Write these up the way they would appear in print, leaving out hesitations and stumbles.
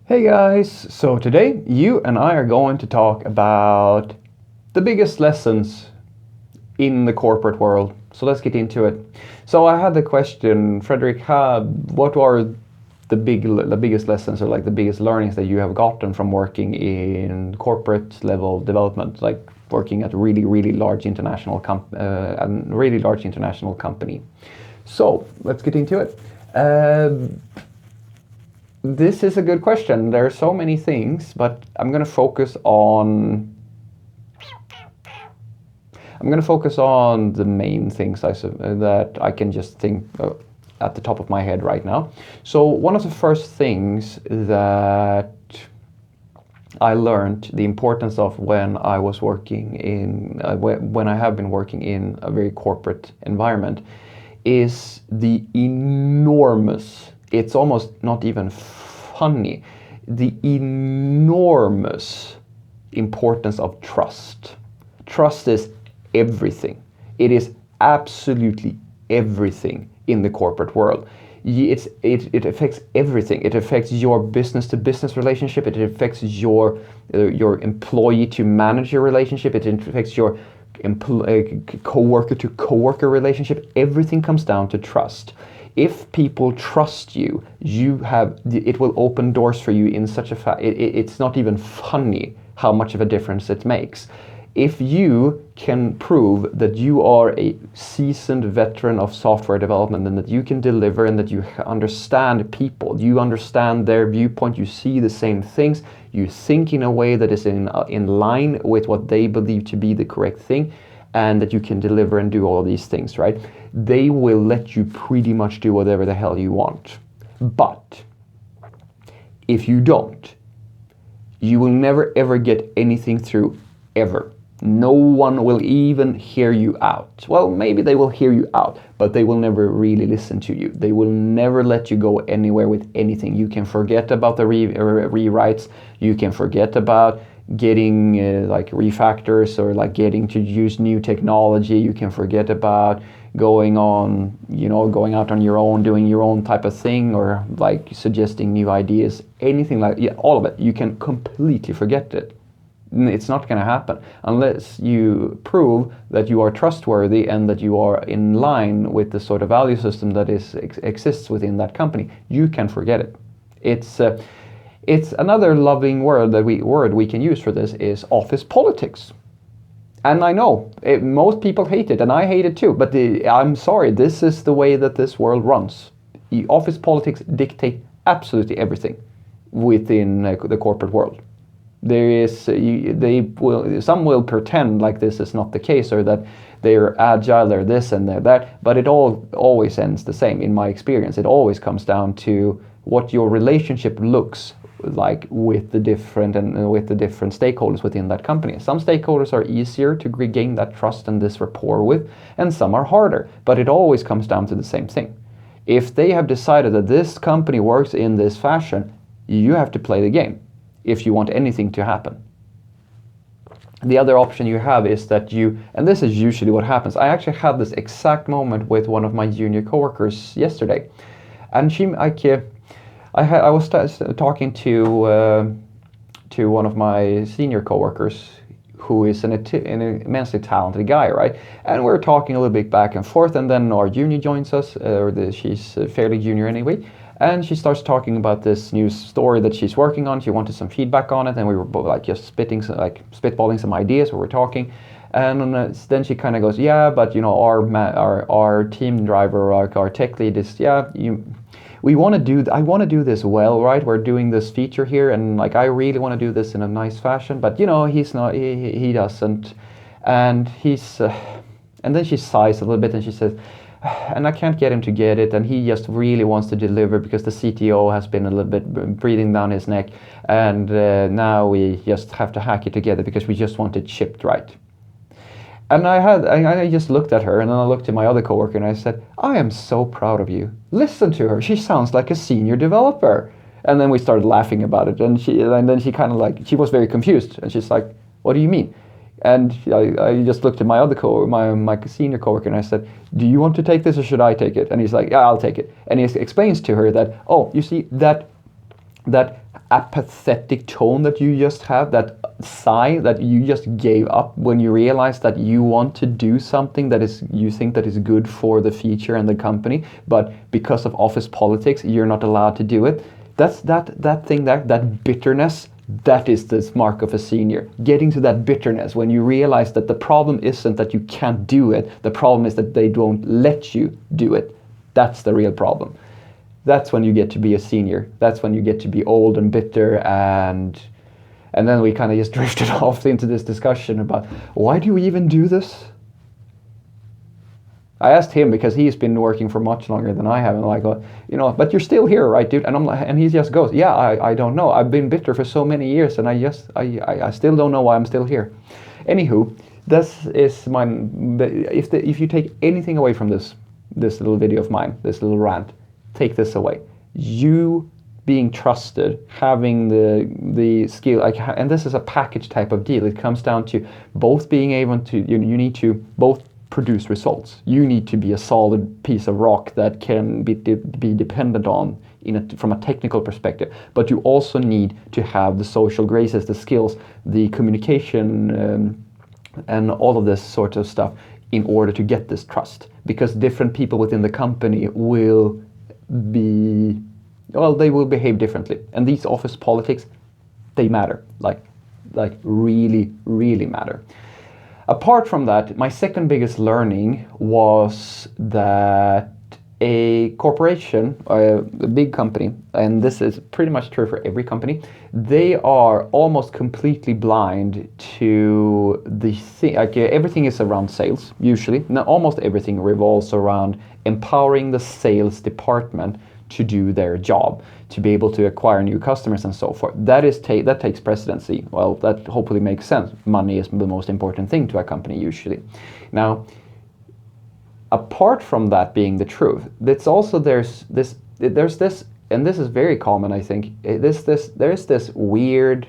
Hey guys, so today you and I are going to talk about the biggest lessons in the corporate world. So let's get into it. So I had the question, Frederick, what are the biggest lessons or like the biggest learnings that you have gotten from working in corporate level development, like working at a really large international company. So let's get into it. This is a good question. There are so many things, but I'm going to focus on the main things that I can just think at the top of my head right now. So one of the first things that I learned the importance of when I was working in when I have been working in a very corporate environment is the enormous, it's almost not even funny, the enormous importance of trust. Trust is everything. It is absolutely everything in the corporate world. It affects everything. It affects your business to business relationship. It affects your employee to manager relationship. It affects your co-worker to co-worker relationship. Everything comes down to trust. If people trust you, it will open doors for you in such it's not even funny how much of a difference it makes. If you can prove that you are a seasoned veteran of software development and that you can deliver and that you understand people, you understand their viewpoint, you see the same things, you think in a way that is in line with what they believe to be the correct thing, and that you can deliver and do all these things, right? They will let you pretty much do whatever the hell you want. But if you don't, you will never ever get anything through, ever. No one will even hear you out. Well, maybe they will hear you out, but they will never really listen to you. They will never let you go anywhere with anything. You can forget about the rewrites. You can forget about getting like refactors or like getting to use new technology. You can forget about going out on your own, doing your own type of thing, or like suggesting new ideas, anything like, yeah, all of it. You can completely forget it. It's not going to happen unless you prove that you are trustworthy and that you are in line with the sort of value system that exists within that company. You can forget it. It's another loving word we can use for this is office politics. And I know most people hate it, and I hate it too. But I'm sorry, this is the way that this world runs. The office politics dictate absolutely everything within the corporate world. Some will pretend like this is not the case, or that they're agile, they're this and they're that, but it always ends the same in my experience. It always comes down to what your relationship looks like with the different stakeholders within that company. Some stakeholders are easier to gain that trust and this rapport with, and some are harder, but it always comes down to the same thing. If they have decided that this company works in this fashion, you have to play the game if you want anything to happen. The other option you have is that and this is usually what happens. I actually had this exact moment with one of my junior coworkers yesterday, and I was talking to one of my senior coworkers who is an immensely talented guy, right? And we're talking a little bit back and forth, and then our junior joins us, she's fairly junior anyway, and she starts talking about this new story that she's working on. She wanted some feedback on it, and we were both like just spitballing some ideas. We were talking, and then she kind of goes, "Yeah, but our team driver, like our tech lead, is I want to do this well, right? We're doing this feature here, and like I really want to do this in a nice fashion, but he's not, he doesn't, and and then she sighs a little bit and she says, and I can't get him to get it, and he just really wants to deliver because the CTO has been a little bit breathing down his neck, and now we just have to hack it together because we just want it shipped right." And I just looked at her, and then I looked at my other coworker and I said, "I am so proud of you. Listen to her. She sounds like a senior developer." And then we started laughing about it, and then she kind of like, she was very confused, and she's like, "What do you mean?" And I just looked at my other my senior coworker, and I said, "Do you want to take this or should I take it?" And he's like, "Yeah, I'll take it." And he explains to her that, "Oh, you see that apathetic tone that you just have, that sigh that you just gave up when you realize that you want to do something that is, you think that is good for the future and the company, but because of office politics you're not allowed to do it. That's that bitterness. That is the mark of a senior. Getting to that bitterness when you realize that the problem isn't that you can't do it, the problem is that they don't let you do it. That's the real problem. That's when you get to be a senior. That's when you get to be old and bitter, and then we kind of just drifted off into this discussion about, why do we even do this? I asked him because he's been working for much longer than I have, and like, but you're still here, right, dude? And I'm like, and he just goes, yeah, I don't know. I've been bitter for so many years, and I still don't know why I'm still here. Anywho, this is my. If you take anything away from this little video of mine, this little rant, take this away. You being trusted, having the skill, and this is a package type of deal. It comes down to both being able to. You need to both produce results. You need to be a solid piece of rock that can be dependent on from a technical perspective, but you also need to have the social graces, the skills, the communication, and all of this sort of stuff in order to get this trust, because different people within the company will they will behave differently, and these office politics, they matter, like really, really matter. Apart from that, my second biggest learning was that a corporation, a big company, and this is pretty much true for every company, they are almost completely blind to the thing. Everything is around sales, usually. Now, almost everything revolves around empowering the sales department to do their job, to be able to acquire new customers and so forth. That takes precedency. Well, that hopefully makes sense. Money is the most important thing to a company usually. Now, apart from that being the truth, it's also there's this, and this is very common, I think. There's this weird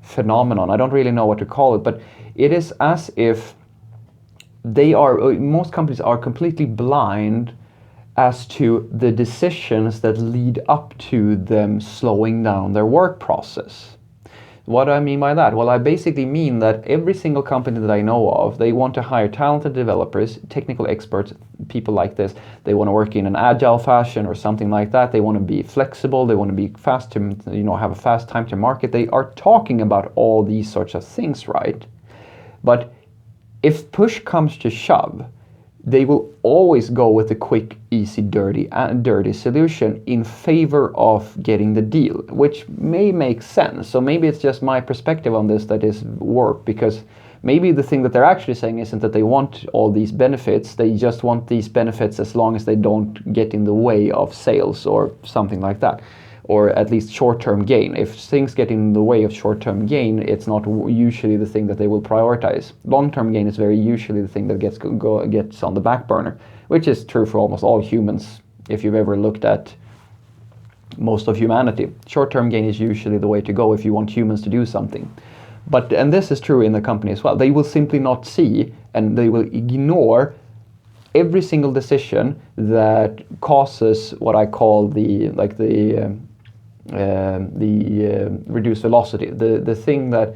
phenomenon. I don't really know what to call it, but it is as if most companies are completely blind as to the decisions that lead up to them slowing down their work process. What do I mean by that? Well, I basically mean that every single company that I know of, they want to hire talented developers, technical experts, people like this. They want to work in an agile fashion or something like that. They want to be flexible. They want to be fast to, have a fast time to market. They are talking about all these sorts of things, right? But if push comes to shove, they will always go with the quick, easy, dirty solution in favor of getting the deal, which may make sense. So maybe it's just my perspective on this that is warped, because maybe the thing that they're actually saying isn't that they want all these benefits, they just want these benefits as long as they don't get in the way of sales or something like that. Or at least short-term gain. If things get in the way of short-term gain, it's not usually the thing that they will prioritize. Long-term gain is very usually the thing that gets on the back burner, which is true for almost all humans. If you've ever looked at most of humanity, short-term gain is usually the way to go if you want humans to do something. And this is true in the company as well. They will simply not see, and they will ignore every single decision that causes what I call the reduced velocity. The thing that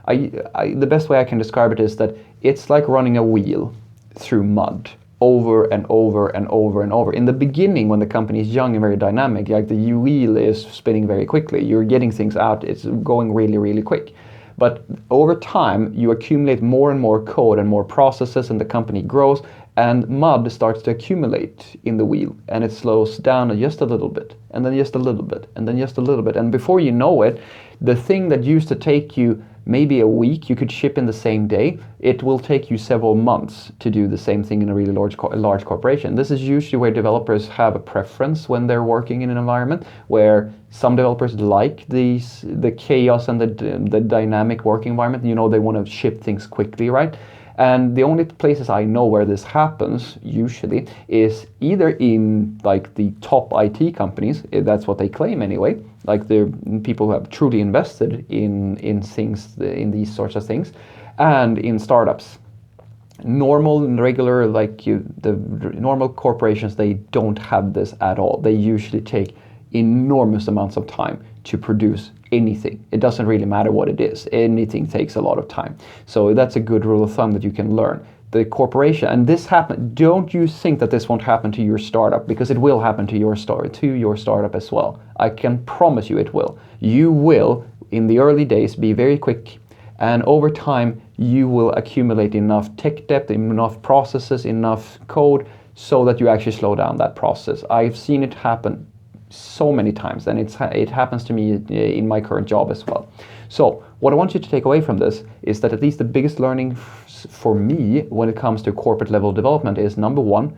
the best way I can describe it is that it's like running a wheel through mud over and over and over and over. In the beginning, when the company is young and very dynamic, like the wheel is spinning very quickly. You're getting things out. It's going really, really quick. But over time, you accumulate more and more code and more processes, and the company grows, and mud starts to accumulate in the wheel, and it slows down just a little bit, and then just a little bit, and then just a little bit. And before you know it, the thing that used to take you maybe a week, you could ship in the same day, it will take you several months to do the same thing in a really large corporation. This is usually where developers have a preference when they're working in an environment where some developers like the chaos and the dynamic working environment. They want to ship things quickly, right? And the only places I know where this happens usually is either in like the top IT companies, that's what they claim anyway, like the people who have truly invested in things, in these sorts of things, and in startups. Normal and regular, the normal corporations, they don't have this at all. They usually take enormous amounts of time to produce anything. It doesn't really matter what it is. Anything takes a lot of time. So that's a good rule of thumb that you can learn. The corporation, and this happen. Don't you think that this won't happen to your startup, because it will happen to your startup as well. I can promise you it will. You will, in the early days, be very quick, and over time you will accumulate enough tech debt, enough processes, enough code, so that you actually slow down that process. I've seen it happen so many times, and it happens to me in my current job as well. So what I want you to take away from this is that at least the biggest learning for me when it comes to corporate level development is, number one,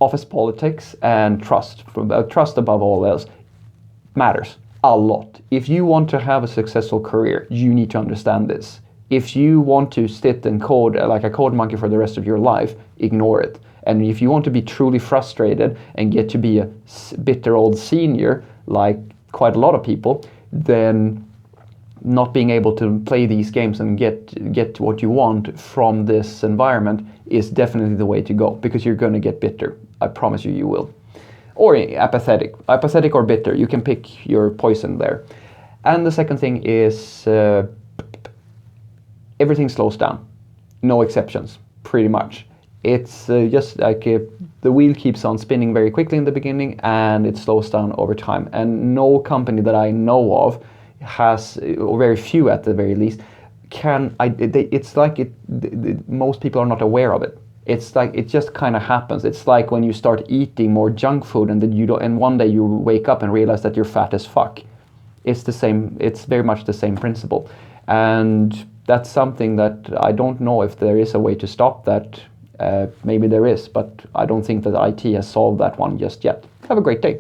office politics and trust. Trust above all else matters a lot. If you want to have a successful career, you need to understand this. If you want to sit and code like a code monkey for the rest of your life, ignore it. And if you want to be truly frustrated and get to be a bitter old senior, like quite a lot of people, then not being able to play these games and get what you want from this environment is definitely the way to go, because you're going to get bitter. I promise you, you will. Or apathetic or bitter. You can pick your poison there. And the second thing is everything slows down. No exceptions, pretty much. It's just like the wheel keeps on spinning very quickly in the beginning, and it slows down over time. And no company that I know of has, or very few at the very least, it's like most people are not aware of it. It's like it just kind of happens. It's like when you start eating more junk food and then and one day you wake up and realize that you're fat as fuck. It's the same. It's very much the same principle, and that's something that I don't know if there is a way to stop that. Maybe there is, but I don't think that IT has solved that one just yet. Have a great day.